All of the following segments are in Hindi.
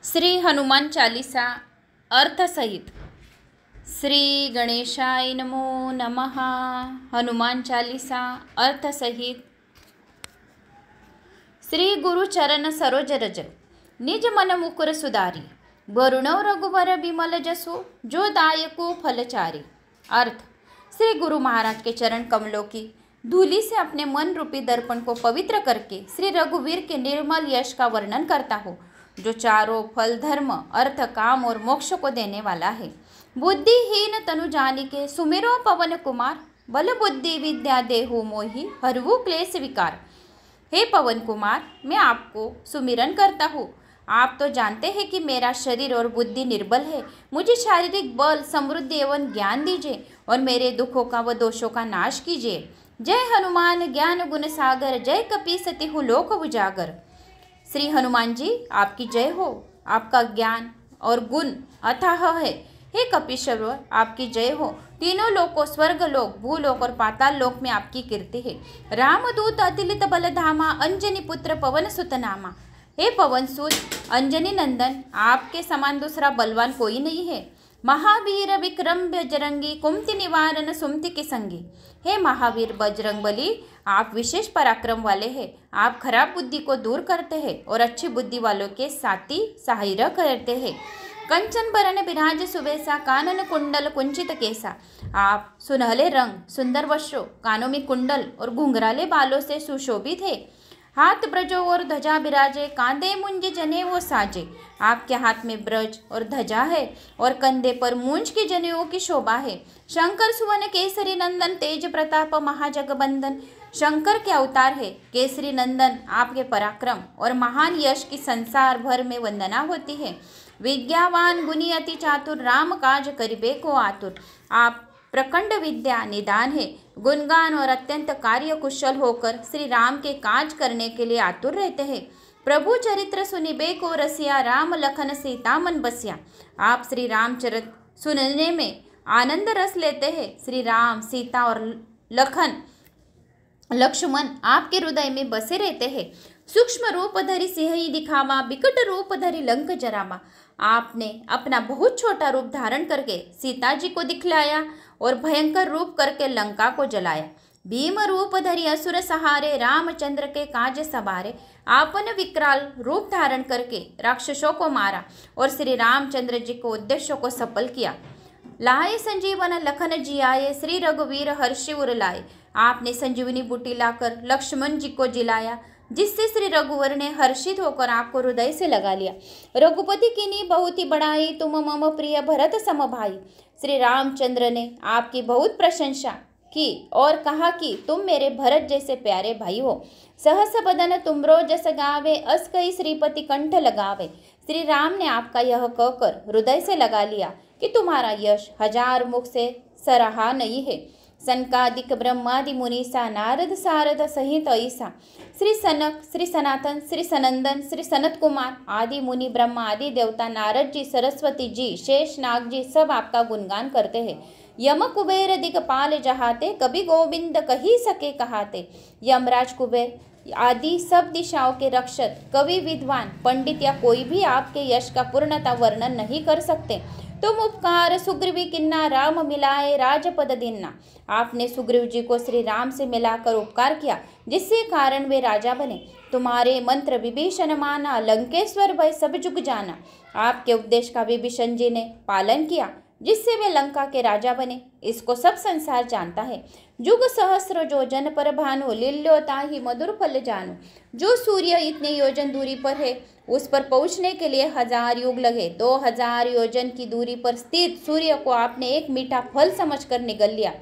श्री हनुमान चालीसा अर्थ सहित। श्री गणेशाय नमो नमः। हनुमान चालीसा अर्थ सहित। श्री गुरु चरण सरोज रज निज मन मुकुर सुधारी, वरुणव रघुवर बिमल जसु जो दायको फलचारी। अर्थ, श्री गुरु महाराज के चरण कमलों की धूलि से अपने मन रूपी दर्पण को पवित्र करके श्री रघुवीर के निर्मल यश का वर्णन करता हो, जो चारों फल धर्म अर्थ काम और मोक्ष को देने वाला है। बुद्धिहीन तनु जानिके सुमिरो पवन कुमार, बल बुद्धि विद्या देहु मोहि हरवु क्लेश विकार। हे पवन कुमार, मैं आपको सुमिरन करता हूँ। आप तो जानते हैं कि मेरा शरीर और बुद्धि निर्बल है। मुझे शारीरिक बल समृद्धि एवं ज्ञान दीजिए और मेरे दुखों का व दोषों का नाश कीजिए। जय हनुमान ज्ञान गुण सागर, जय कपीसति हूँ लोक उजागर। श्री हनुमान जी, आपकी जय हो। आपका ज्ञान और गुण अथाह है। हे कपीश्वर, आपकी जय हो। तीनों लोकों स्वर्ग लोक, भूलोक और पाताल लोक में आपकी कीर्ति है। रामदूत अतिलित बल धामा, अंजनी पुत्र पवन सुत नामा। हे पवन सुत अंजनी नंदन, आपके समान दूसरा बलवान कोई नहीं है। महावीर विक्रम बजरंगी, कुमति निवारण सुमति के संगी। हे महावीर बजरंग बली, आप विशेष पराक्रम वाले हैं। आप खराब बुद्धि को दूर करते हैं और अच्छी बुद्धि वालों के साथी सहायता करते हैं। कंचन बरन बिराज सुबेसा, कानन कुंडल कुंचित केसा। आप सुनहले रंग, सुंदर वस्त्रों, कानों में कुंडल और घुंघराले बालों से सुशोभित है। हाथ ब्रजो और ध्वजा बिराजे, कांधे मुंज जने वो साजे। आपके हाथ में ब्रज और ध्वजा है और कंधे पर मूंज की जनेऊ की शोभा है। शंकर सुवन केसरी नंदन, तेज प्रताप महाजगबंदन। शंकर के अवतार है। केसरी नंदन, आपके पराक्रम और महान यश की संसार भर में वंदना होती है। विज्ञावान गुणी अति चातुर, राम काज करिबे को आतुर। आप प्रखंड विद्या निदान है। गुणगान और अत्यंत कार्य कुशल होकर श्री राम के काज करने के लिए आतुर रहते हैं। प्रभु चरित्र सुनिबे को रसिया, राम लखन सीता मन बसिया। आप श्री रामचरित सुनने में आनंद रस लेते हैं। श्री राम, सीता और लखन लक्ष्मण आपके हृदय में बसे रहते हैं। सूक्ष्म रूप धरि सिंह दिखावा, बिकट रूप धरि लंक जरावा। आपने अपना बहुत छोटा रूप धारण करके सीता जी को दिखलाया और भयंकर रूप करके लंका को जलाया। भीम रूप धरि असुर सहारे, रामचंद्र के काज सवारे। आपने विकराल रूप धारण करके राक्षसों को मारा और श्री रामचंद्र जी को उद्देश्यों को सफल किया। लाए संजीवन लखन जी आए, श्री रघुवीर हर्षि उर लाए। आपने संजीवनी बूटी लाकर लक्ष्मण जी को जिलाया, जिससे श्री रघुवर ने हर्षित होकर आपको हृदय से लगा लिया। रघुपति कीनी बहुत ही बड़ाई, तुम मम प्रिय भरत सम भाई। श्री रामचंद्र ने आपकी बहुत प्रशंसा की और कहा कि तुम मेरे भरत जैसे प्यारे भाई हो। सहस बदन तुमरो जस गावे, अस कई श्रीपति कंठ लगावे। श्री राम ने आपका यह कहकर हृदय से लगा लिया कि तुम्हारा यश हजार मुख से सराहा नहीं है। सनकादिक ब्रह्मादि मुनीसा, नारद सारद सहित ऐसा। श्री सनक, श्री सनातन, श्री सनंदन, श्री सनत कुमार आदि मुनि, ब्रह्मा आदि देवता, नारद जी, सरस्वती जी, शेष नाग जी सब आपका गुणगान करते हैं। यम कुबेर दिगपाल जहाते, कभी गोविंद कही सके कहाते। यमराज कुबेर आदि सब दिशाओं के रक्षक, कवि विद्वान पंडित या कोई भी आपके यश का पूर्णता वर्णन नहीं कर सकते। तुम उपकार सुग्रीवी किन्ना, राम मिलाए राजपद दिन्ना। आपने सुग्रीव जी को श्री राम से मिलाकर उपकार किया, जिससे कारण वे राजा बने। तुम्हारे मंत्र विभीषण माना, लंकेश्वर भय सब जुग जाना। आपके उपदेश का विभीषण जी ने पालन किया, जिससे वे लंका के राजा बने। इसको सब संसार जानता है। जुग सहस्र जो जन पर भानु, लील्यो ताहि मधुर फल जानु। जो सूर्य इतने योजन दूरी पर है, उस पर पहुंचने के लिए 1000 युग लगे। 2000 योजन की दूरी पर स्थित सूर्य को आपने एक मीठा फल समझकर निगल लिया।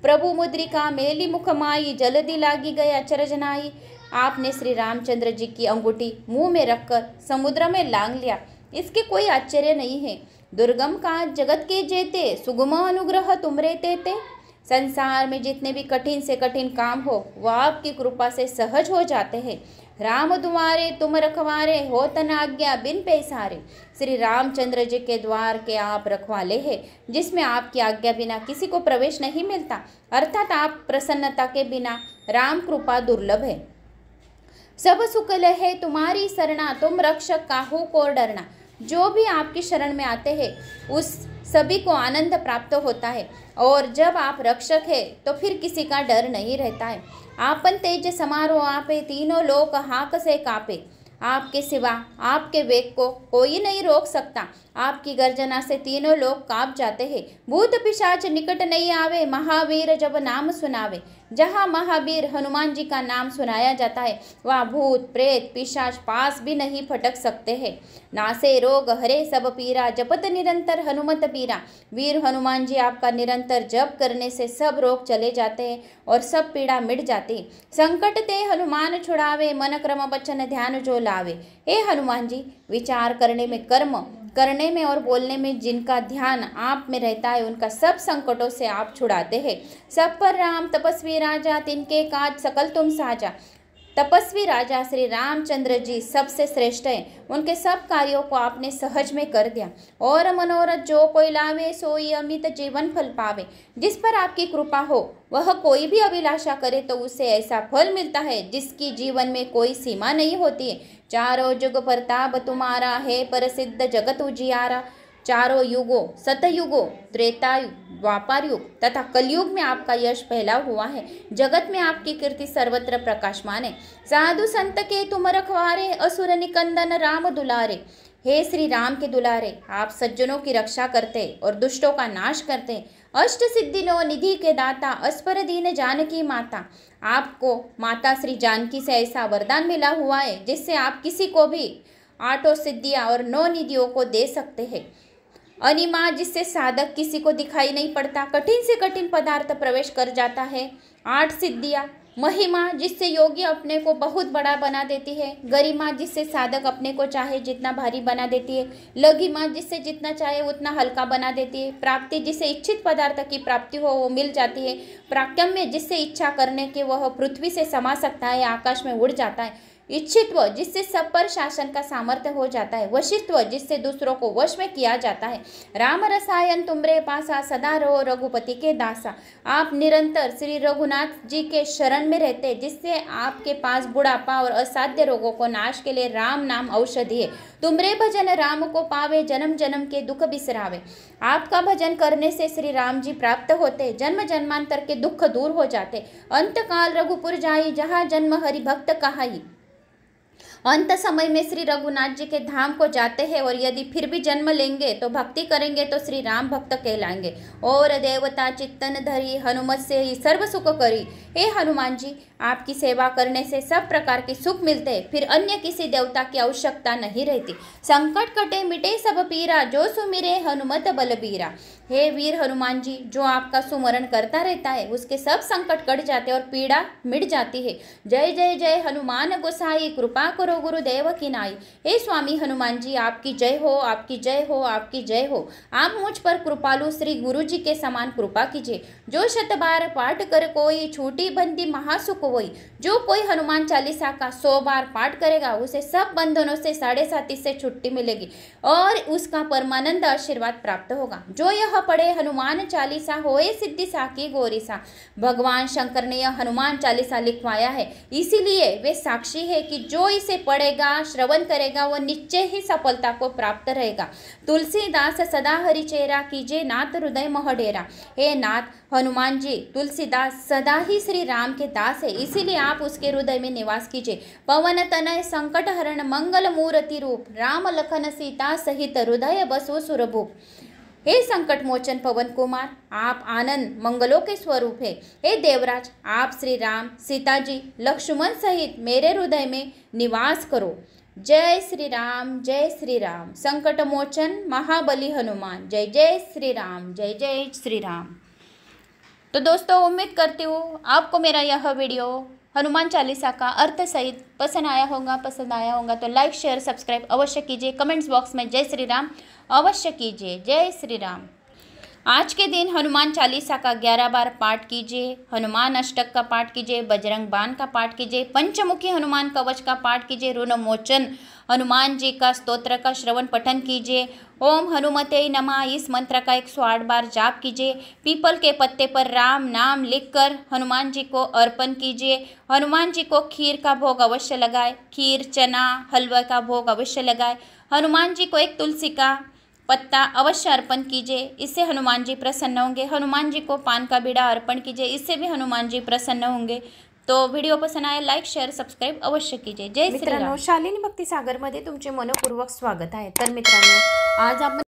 प्रभु मुद्रिका मेली मुख माई, जल्दी लागी गया अचरजनाई। आपने श्री रामचंद्र जी की अंगूठी मुंह में रखकर समुद्र में लांग लिया। इसके कोई आश्चर्य नहीं है। दुर्गम का जगत के जेते, सुगम अनुग्रह तुमरे तेते। संसार में जितने भी कठिन से कठिन काम हो, वह आपकी कृपा से सहज हो जाते हैं। राम दुआरे तुम रखवारे, हो तन आज्ञा बिन पैसारे। श्री रामचंद्र जी के द्वार के आप रखवाले हैं, जिसमें आपकी आज्ञा बिना किसी को प्रवेश नहीं मिलता। अर्थात आप प्रसन्नता के बिना राम कृपा दुर्लभ है। सब सुकल है तुम्हारी सरना, तुम रक्षक काहू को डरना। जो भी आपकी शरण में आते हैं उस सभी को आनंद प्राप्त होता है। और जब आप रक्षक है तो फिर किसी का डर नहीं रहता है। आपन तेज समारोह आपे, तीनों लोक हाक से कापे। आपके सिवा आपके वेग को कोई नहीं रोक सकता। आपकी गर्जना से तीनों लोग कांप जाते हैं। भूत पिशाच निकट नहीं आवे, महावीर जब नाम सुनावे। जहाँ महावीर हनुमान जी का नाम सुनाया जाता है वहाँ भूत प्रेत पिशाच पास भी नहीं फटक सकते हैं। नासे रोग हरे सब पीरा, जपत निरंतर हनुमत पीरा। वीर हनुमान जी आपका निरंतर जप करने से सब रोग चले जाते हैं और सब पीड़ा मिट जाती है। संकट ते हनुमान छुड़ावे, मन क्रम वचन ध्यान जो लावे। हे हनुमान जी, विचार करने में, कर्म करने में और बोलने में जिनका ध्यान आप में रहता है उनका सब संकटों से आप छुड़ाते हैं। सब पर राम तपस्वी राजा, तिनके काज सकल तुम साजा। तपस्वी राजा श्री रामचंद्र जी सबसे श्रेष्ठ हैं। उनके सब कार्यों को आपने सहज में कर दिया। और मनोरथ जो कोई लावे, सोई अमित जीवन फल पावे। जिस पर आपकी कृपा हो वह कोई भी अभिलाषा करे तो उसे ऐसा फल मिलता है जिसकी जीवन में कोई सीमा नहीं होती है। चारों जुग प्रताप तुम्हारा है, प्रसिद्ध जगत उजियारा। चारों युगों, सतयुगों, त्रेतायुग, द्वापर युग तथा कलयुग में आपका यश फैला हुआ है। जगत में आपकी कीर्ति सर्वत्र प्रकाशमान है। साधु संत के तुम रखवारे, असुर निकंदन राम दुलारे। हे श्री राम के दुलारे, आप सज्जनों की रक्षा करते और दुष्टों का नाश करते। अष्ट सिद्धि नो निधि के दाता, अस्पर दीन जानकी माता। आपको माता श्री जानकी से ऐसा वरदान मिला हुआ है जिससे आप किसी को भी 8 सिद्धियां और 9 निधियों को दे सकते हैं। अनिमा, जिससे साधक किसी को दिखाई नहीं पड़ता, कठिन से कठिन पदार्थ प्रवेश कर जाता है। 8 सिद्धियां। महिमा, जिससे योगी अपने को बहुत बड़ा बना देती है। गरिमा, जिससे साधक अपने को चाहे जितना भारी बना देती है। लघिमा, जिससे जितना चाहे उतना हल्का बना देती है। प्राप्ति, जिससे इच्छित पदार्थ की प्राप्ति हो वो मिल जाती है। प्राक्यम्य, जिससे इच्छा करने के वह पृथ्वी से समा सकता है, आकाश में उड़ जाता है। इच्छित्व, जिससे सब पर शासन का सामर्थ्य हो जाता है। वशित्व, जिससे दूसरों को वश में किया जाता है। राम रसायन तुमरे पासा, सदा रहो रघुपति के दासा। आप निरंतर श्री रघुनाथ जी के शरण में रहते, जिससे आपके पास बुढ़ापा और असाध्य रोगों को नाश के लिए राम नाम औषधि है। तुमरे भजन राम को पावे, जन्म जन्म के दुख बिसरावे। आपका भजन करने से श्री राम जी प्राप्त होते, जन्म जन्मांतर के दुख दूर हो जाते। अंतकाल रघुपुर जाई, जहाँ जन्म हरि भक्त कहाई। अंत समय में श्री रघुनाथ जी के धाम को जाते हैं और यदि फिर भी जन्म लेंगे तो भक्ति करेंगे तो श्री राम भक्त कहलाएंगे। और देवता चित्तन धरी, हनुमत से ही सर्व सुख करी। हे हनुमान जी, आपकी सेवा करने से सब प्रकार के सुख मिलते हैं, फिर अन्य किसी देवता की आवश्यकता नहीं रहती। संकट कटे मिटे सब पीरा, जो सुमिरे हनुमत बलबीरा। हे वीर हनुमान जी, जो आपका सुमरण करता रहता है उसके सब संकट कट जाते और पीड़ा मिट जाती है। जय जय जय हनुमान गोसाई, कृपा करो गुरुदेव की नाई। हे स्वामी हनुमान जी, आपकी जय हो, आपकी जय हो, आपकी जय हो। आप मुझ पर कृपालु श्री गुरु जी के समान कृपा कीजिए। जो 100 बार पाठ कर कोई, छूटी बंदी महासुख होई। जो कोई हनुमान चालीसा का 100 बार पाठ करेगा उसे सब बंधनों से 7.5 से छुट्टी मिलेगी और उसका परमानंद आशीर्वाद प्राप्त होगा। जो यह पढ़े हनुमान चालीसा, होए सिद्धि साकी गोरीसा। भगवान शंकर ने यह हनुमान चालीसा लिखवाया है, इसीलिए वे साक्षी है कि जो इसे पढ़ेगा, श्रवण करेगा, वह निश्चय ही सफलता को प्राप्त रहेगा। तुलसीदास सदा हरि चेरा, कीजिए नाथ हृदय महडेरा। हे नाथ हनुमान जी, तुलसीदास सदा ही श्री राम के दास है, इसीलिए आप उसके हृदय में निवास कीजिए। पवन तनय संकट हरण, मंगल मूर्ति रूप। राम लखन सीता सहित, हृदय बसो सुरभूप। हे संकट मोचन पवन कुमार, आप आनंद मंगलों के स्वरूप है। हे देवराज, आप श्री राम, सीता जी, लक्ष्मण सहित मेरे हृदय में निवास करो। जय श्री राम, जय श्री राम। संकट मोचन महाबली हनुमान। जय जय श्री राम, जय जय श्री राम। तो दोस्तों, उम्मीद करती हूँ आपको मेरा यह वीडियो हनुमान चालीसा का अर्थ सहित पसंद आया होगा तो लाइक शेयर सब्सक्राइब अवश्य कीजिए। कमेंट्स बॉक्स में जय श्री राम अवश्य कीजिए। जय श्री राम। आज के दिन हनुमान चालीसा का 11 बार पाठ कीजिए, हनुमान अष्टक का पाठ कीजिए, बजरंग बाण का पाठ कीजिए, पंचमुखी हनुमान कवच का पाठ कीजिए, ऋण मोचन हनुमान जी का स्तोत्र का श्रवण पठन कीजिए, ओम हनुमते नमः इस मंत्र का 108 बार जाप कीजिए, पीपल के पत्ते पर राम नाम लिखकर हनुमान जी को अर्पण कीजिए, हनुमान जी को खीर का भोग अवश्य लगाए, खीर चना हलवा का भोग अवश्य लगाए, हनुमान जी को एक तुलसी का पत्ता अवश्य अर्पण कीजिए, इससे हनुमान जी प्रसन्न होंगे। हनुमान जी को पान का बीड़ा अर्पण कीजिए, इससे भी हनुमान जी प्रसन्न होंगे। तो व्हिडिओ पसंत आए लाईक शेअर सबस्क्राईब अवश्य कीजिए। जय श्री राम। मित्रांनो, शालिनी भक्ती सागर मध्ये तुमचे मनपूर्वक स्वागत आहे। तर मित्रांनो, आज आपण